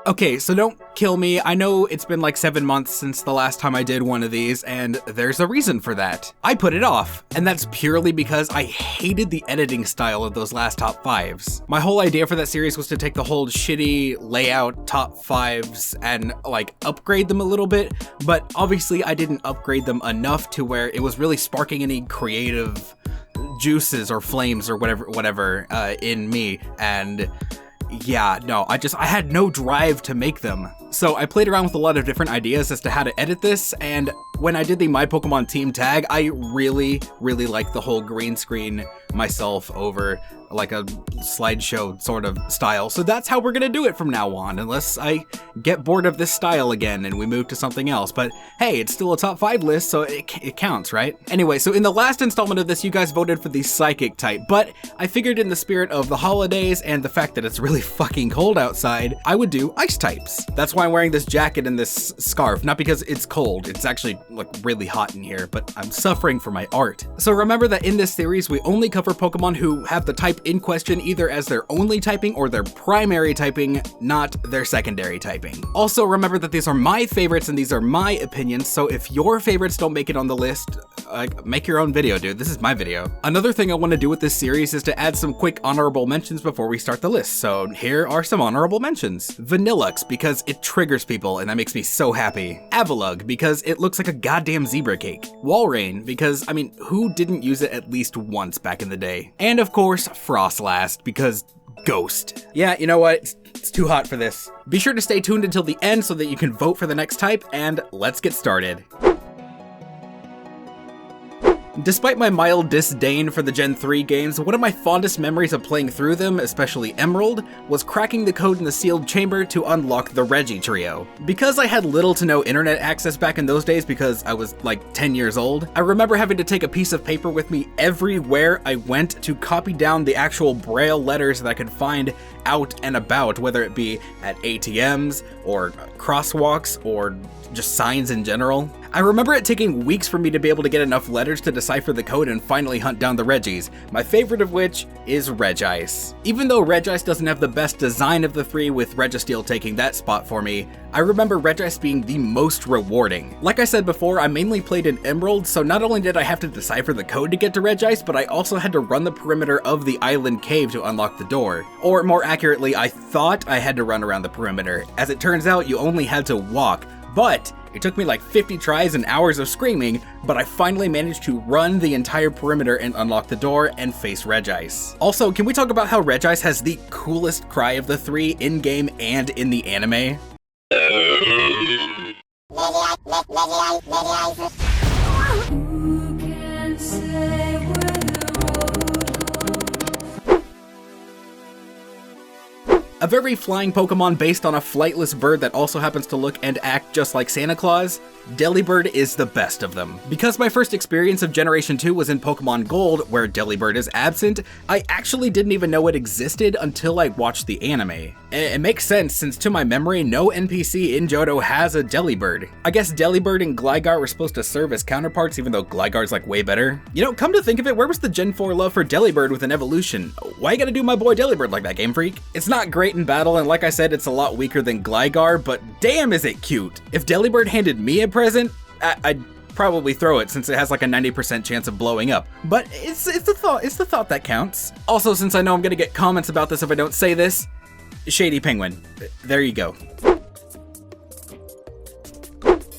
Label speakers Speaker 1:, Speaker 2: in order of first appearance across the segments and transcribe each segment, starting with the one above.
Speaker 1: Okay, so don't kill me. I know it's been like 7 months since the last time I did one of these, and there's a reason for that. I put it off, and that's purely because I hated the editing style of those last top 5s. My whole idea for that series was to take the whole shitty layout top 5s and like upgrade them a little bit, but obviously I didn't upgrade them enough to where it was really sparking any creative juices or flames or whatever in me, and yeah, no, I had no drive to make them. So I played around with a lot of different ideas as to how to edit this, and when I did the My Pokemon Team tag, I really liked the whole green screen myself over like a slideshow sort of style. So that's how we're gonna do it from now on, unless I get bored of this style again and we move to something else. But hey, it's still a top 5 list, so it counts, right? Anyway, so in the last installment of this, you guys voted for the Psychic type, but I figured in the spirit of the holidays and the fact that it's really fucking cold outside, I would do Ice types. That's why I'm wearing this jacket and this scarf, not because it's cold. It's actually like really hot in here, but I'm suffering for my art. So remember that in this series, we only cover Pokemon who have the type in question either as their only typing or their primary typing, not their secondary typing. Also remember that these are my favorites and these are my opinions, so if your favorites don't make it on the list, make your own video, dude. This is my video. Another thing I want to do with this series is to add some quick honorable mentions before we start the list, so here are some honorable mentions. Vanillux, because it triggers people and that makes me so happy. Avalugg, because it looks like a goddamn zebra cake. Walrein, because, I mean, who didn't use it at least once back in the day? And of course, Frostlast, because Ghost. Yeah, you know what? It's too hot for this. Be sure to stay tuned until the end so that you can vote for the next type, and let's get started. Despite my mild disdain for the Gen 3 games, one of my fondest memories of playing through them, especially Emerald, was cracking the code in the sealed chamber to unlock the Reggie trio. Because I had little to no internet access back in those days because I was like 10 years old, I remember having to take a piece of paper with me everywhere I went to copy down the actual Braille letters that I could find out and about, whether it be at ATMs or crosswalks or just signs in general. I remember it taking weeks for me to be able to get enough letters to decipher the code and finally hunt down the Reggies, my favorite of which is Regice. Even though Regice doesn't have the best design of the three, with Registeel taking that spot for me, I remember Regice being the most rewarding. Like I said before, I mainly played in Emerald, so not only did I have to decipher the code to get to Regice, but I also had to run the perimeter of the island cave to unlock the door. Or more accurately, I thought I had to run around the perimeter. As it turns out, you only had to walk, but it took me like 50 tries and hours of screaming, but I finally managed to run the entire perimeter and unlock the door and face Regice. Also, can we talk about how Regice has the coolest cry of the three in-game and in the anime? A very flying Pokemon based on a flightless bird that also happens to look and act just like Santa Claus, Delibird is the best of them. Because my first experience of Generation 2 was in Pokemon Gold, where Delibird is absent, I actually didn't even know it existed until I watched the anime. It makes sense, since to my memory, no NPC in Johto has a Delibird. I guess Delibird and Gligar were supposed to serve as counterparts, even though Gligar's like way better. You know, come to think of it, where was the Gen 4 love for Delibird with an evolution? Why you gotta do my boy Delibird like that, Game Freak? It's not great in battle, and like I said, it's a lot weaker than Gligar, but damn is it cute. If Delibird handed me a present, I'd probably throw it, since it has like a 90% chance of blowing up. But it's the thought that counts. Also, since I know I'm gonna get comments about this if I don't say this, Shady Penguin. There you go.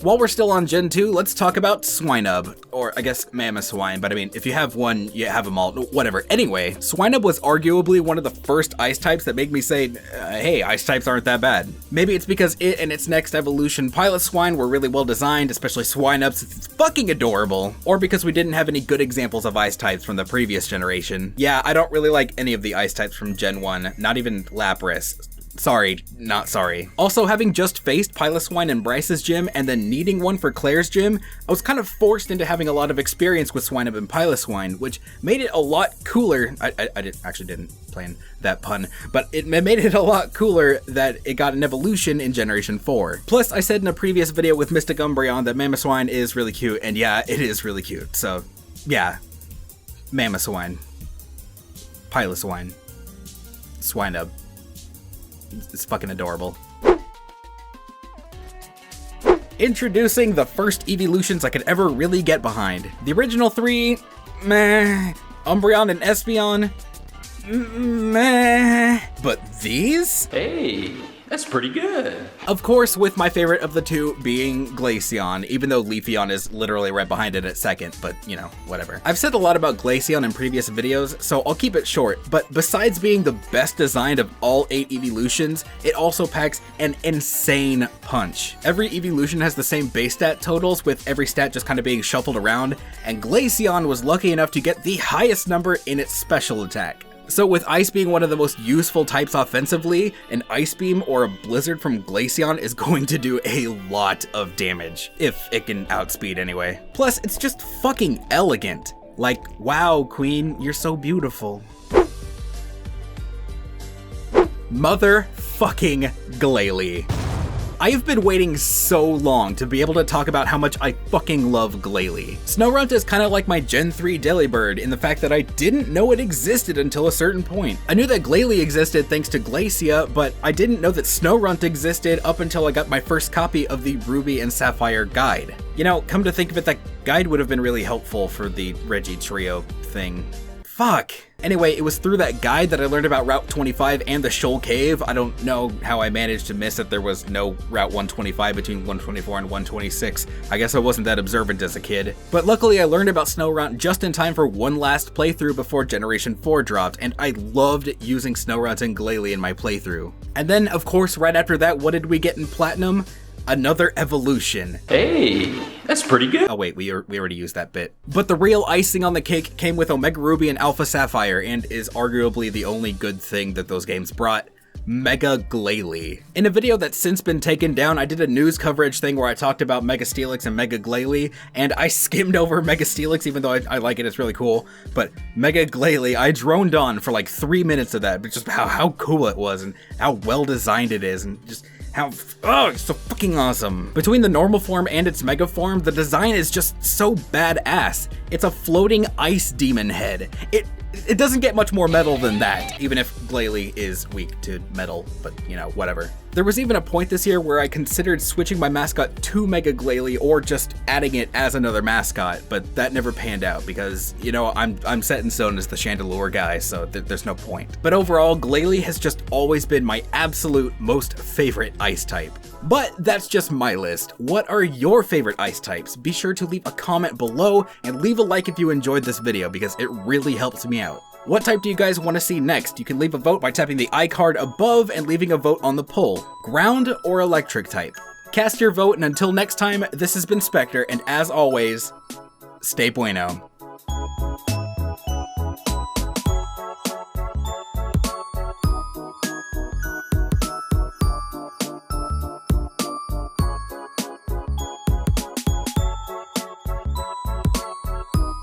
Speaker 1: While we're still on Gen 2, let's talk about Swineup, or I guess Mamoswine, but I mean, if you have one, you have them all, whatever. Anyway, Swineup was arguably one of the first ice types that made me say, hey, ice types aren't that bad. Maybe it's because it and its next evolution, Piloswine, were really well designed, especially Swineup since it's fucking adorable. Or because we didn't have any good examples of ice types from the previous generation. Yeah, I don't really like any of the ice types from Gen 1, not even Lapras. Sorry, not sorry. Also, having just faced Piloswine in Bryce's gym and then needing one for Claire's gym, I was kind of forced into having a lot of experience with Swineup and Piloswine, which made it a lot cooler. I actually didn't plan that pun, but it made it a lot cooler that it got an evolution in Generation 4. Plus, I said in a previous video with Mystic Umbreon that Mamoswine is really cute, and yeah, it is really cute. So, yeah. Mamoswine. Piloswine. Swineup. It's fucking adorable. Introducing the first Eeveelutions I could ever really get behind. The original 3, meh. Umbreon and Espeon, meh. But these?
Speaker 2: Hey, that's pretty good.
Speaker 1: Of course, with my favorite of the two being Glaceon, even though Leafeon is literally right behind it at second, but you know, whatever. I've said a lot about Glaceon in previous videos, so I'll keep it short, but besides being the best designed of all 8 Eeveelutions, it also packs an insane punch. Every Eeveelution has the same base stat totals, with every stat just kind of being shuffled around, and Glaceon was lucky enough to get the highest number in its special attack. So with Ice being one of the most useful types offensively, an Ice Beam or a Blizzard from Glaceon is going to do a lot of damage, if it can outspeed anyway. Plus, it's just fucking elegant. Like, wow, Queen, you're so beautiful. Motherfucking Glalie. I have been waiting so long to be able to talk about how much I fucking love Glalie. Snorunt is kind of like my Gen 3 Delibird in the fact that I didn't know it existed until a certain point. I knew that Glalie existed thanks to Glacia, but I didn't know that Snorunt existed up until I got my first copy of the Ruby and Sapphire guide. You know, come to think of it, that guide would have been really helpful for the Reggie Trio thing. Fuck. Anyway, it was through that guide that I learned about Route 25 and the Shoal Cave. I don't know how I managed to miss that there was no Route 125 between 124 and 126. I guess I wasn't that observant as a kid. But luckily I learned about Snorunt just in time for one last playthrough before Generation 4 dropped, and I loved using Snorunt and Glalie in my playthrough. And then, of course, right after that, what did we get in Platinum? Another evolution.
Speaker 2: Hey, that's pretty good.
Speaker 1: Oh wait, we already used that bit. But the real icing on the cake came with Omega Ruby and Alpha Sapphire, and is arguably the only good thing that those games brought. Mega Glalie. In a video that's since been taken down, I did a news coverage thing where I talked about Mega Steelix and Mega Glalie, and I skimmed over Mega Steelix even though I like it, it's really cool. But Mega Glalie, I droned on for like 3 minutes of that, but just how cool it was and how well designed it is, and just oh, it's so fucking awesome. Between the normal form and its mega form, the design is just so badass. It's a floating ice demon head. It doesn't get much more metal than that, even if Glalie is weak to metal, but you know, whatever. There was even a point this year where I considered switching my mascot to Mega Glalie or just adding it as another mascot, but that never panned out because, you know, I'm set in stone as the Chandelure guy, so there's no point. But overall, Glalie has just always been my absolute most favorite ice type. But that's just my list. What are your favorite ice types? Be sure to leave a comment below and leave a like if you enjoyed this video because it really helps me out. What type do you guys want to see next? You can leave a vote by tapping the iCard above and leaving a vote on the poll. Ground or electric type? Cast your vote, and until next time, this has been Speqtor, and as always, stay bueno.